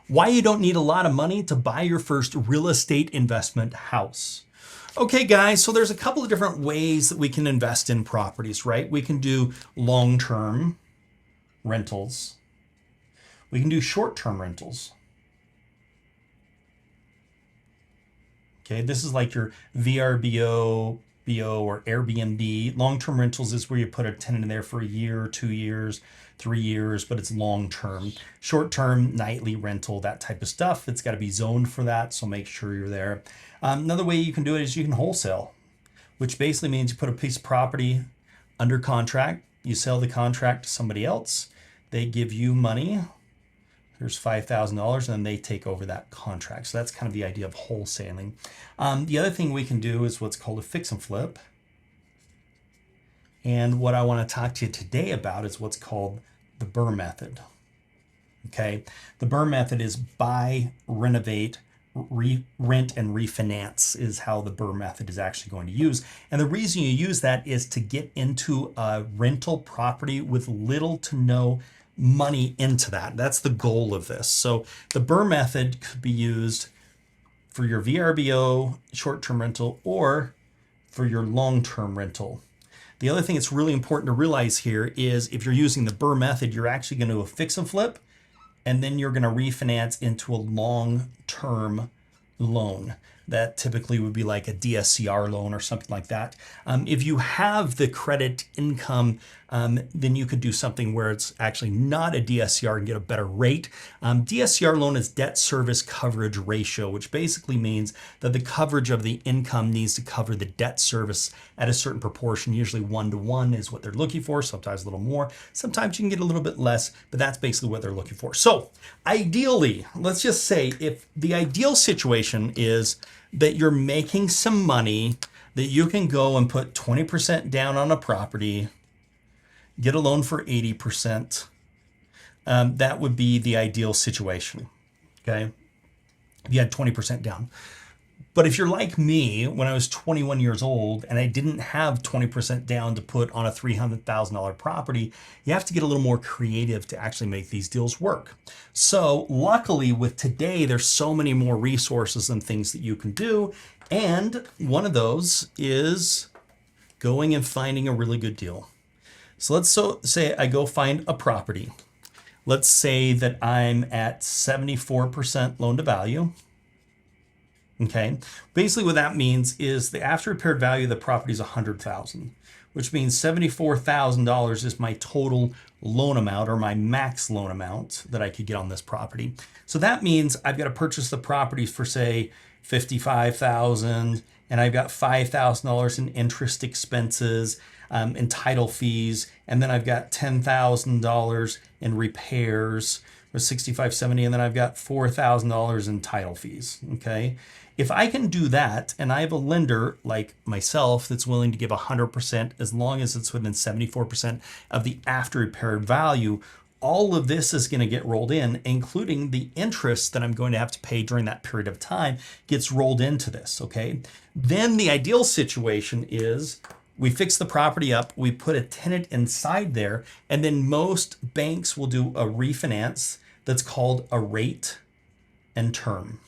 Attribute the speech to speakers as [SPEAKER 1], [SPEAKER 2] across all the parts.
[SPEAKER 1] Why you don't need a lot of money to buy your first real estate investment house. Okay, guys, so there's a couple of different ways that we can invest in properties, right? We can do long-term rentals. We can do short-term rentals. Okay, this is like your VRBO, or Airbnb. Long-term rentals is where you put a tenant in there for a year, 2 years, 3 years, but it's long-term. Short-term, nightly rental, that type of stuff. It's got to be zoned for that, so make sure you're there. Another way you can do it is you can wholesale, which basically means you put a piece of property under contract, you sell the contract to somebody else, they give you money, there's $5,000, and then they take over that contract. So that's kind of the idea of wholesaling. The other thing we can do is what's called a fix and flip. And what I want to talk to you today about is what's called the BRRRR method. Okay, the BRRRR method is buy, renovate, rent, and refinance is how the BRRRR method is actually going to use. And the reason you use that is to get into a rental property with little to no money into that. That's the goal of this. So the BRRRR method could be used for your VRBO short-term rental or for your long-term rental. The other thing that's really important to realize here is if you're using the BRRRR method, you're actually going to do a fix and flip, and then you're going to refinance into a long-term loan. That typically would be like a DSCR loan or something like that. If you have the credit income, then you could do something where it's actually not a DSCR and get a better rate. DSCR loan is debt service coverage ratio, which basically means that the coverage of the income needs to cover the debt service at a certain proportion. Usually 1-to-1 is what they're looking for, sometimes a little more. Sometimes you can get a little bit less, but that's basically what they're looking for. So ideally, let's just say if the ideal situation is that you're making some money, that you can go and put 20% down on a property, get a loan for 80%. That would be the ideal situation, okay? If you had 20% down. But if you're like me, when I was 21 years old and I didn't have 20% down to put on a $300,000 property, you have to get a little more creative to actually make these deals work. So luckily with today, there's so many more resources and things that you can do. And one of those is going and finding a really good deal. So let's say I go find a property. Let's say that I'm at 74% loan to value. Okay, basically what that means is the after repaired value of the property is $100,000, which means $74,000 is my total loan amount or my max loan amount that I could get on this property. So that means I've got to purchase the properties for say $55,000, and I've got $5,000 in interest expenses and title fees, and then I've got $10,000 in repairs or $6,570, and then I've got $4,000 in title fees. Okay. If I can do that, and I have a lender like myself that's willing to give 100% as long as it's within 74% of the after repaired value, all of this is going to get rolled in, including the interest that I'm going to have to pay during that period of time gets rolled into this, okay? Then the ideal situation is we fix the property up, we put a tenant inside there, and then most banks will do a refinance that's called a rate and term.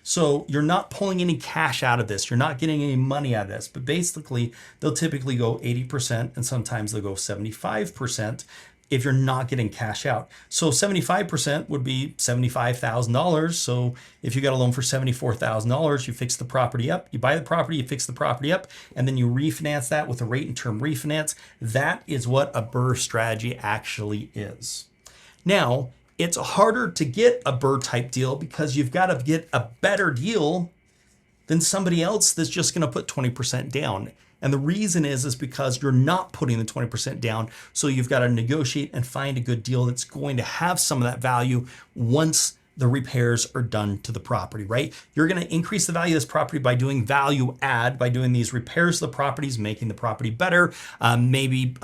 [SPEAKER 1] So you're not pulling any cash out of this. You're not getting any money out of this, but basically they'll typically go 80% and sometimes they'll go 75% if you're not getting cash out. So 75% would be $75,000. So if you got a loan for $74,000, you fix the property up, you buy the property, you fix the property up, and then you refinance that with a rate and term refinance. That is what a BRRRR strategy actually is. Now, it's harder to get a BRRRR type deal because you've got to get a better deal than somebody else that's just going to put 20% down. And the reason is because you're not putting the 20% down. So you've got to negotiate and find a good deal that's going to have some of that value once the repairs are done to the property, right? You're going to increase the value of this property by doing value add, by doing these repairs to the properties, making the property better, maybe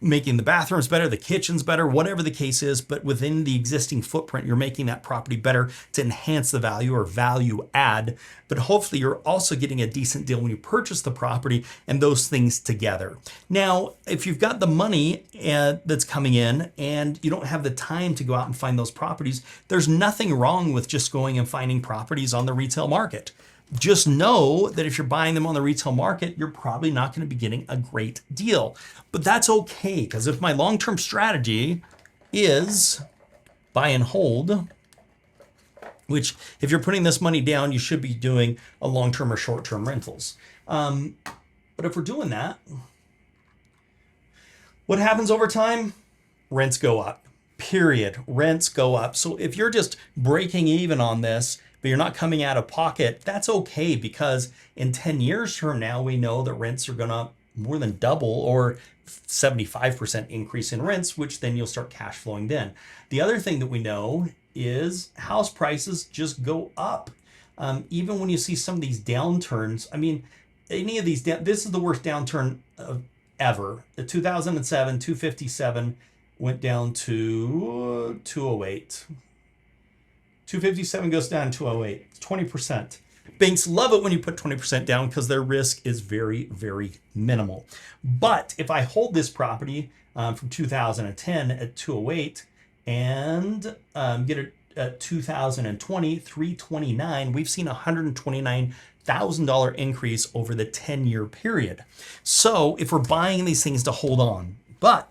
[SPEAKER 1] making the bathrooms better, the kitchens better, whatever the case is, but within the existing footprint, you're making that property better to enhance the value or value add. But hopefully you're also getting a decent deal when you purchase the property and those things together. Now, if you've got the money that's coming in and you don't have the time to go out and find those properties, there's nothing wrong with just going and finding properties on the retail market. Just know that if you're buying them on the retail market, you're probably not going to be getting a great deal. But that's okay, because if my long-term strategy is buy and hold, which if you're putting this money down, you should be doing a long-term or short-term rentals. But if we're doing that, what happens over time? Rents go up, period. Rents go up. So if you're just breaking even on this, but you're not coming out of pocket, that's okay, because in 10 years from now, we know that rents are gonna more than double, or 75% increase in rents, which then you'll start cash flowing then. The other thing that we know is house prices just go up. Even when you see some of these downturns, I mean, any of these, this is the worst downturn ever. The 2007, 257 went down to 208. 257 goes down to 208, 20%. Banks love it when you put 20% down because their risk is very, very minimal. But if I hold this property from 2010 at 208 and get it at 2020, 329, we've seen a $129,000 increase over the 10-year period. So if we're buying these things to hold on, but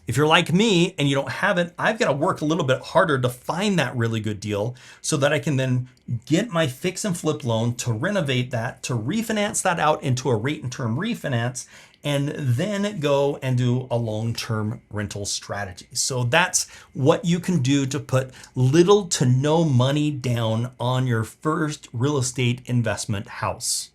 [SPEAKER 1] if you're like me and you don't have it, I've got to work a little bit harder to find that really good deal so that I can then get my fix and flip loan to renovate that, to refinance that out into a rate and term refinance, and then go and do a long-term rental strategy. So that's what you can do to put little to no money down on your first real estate investment house.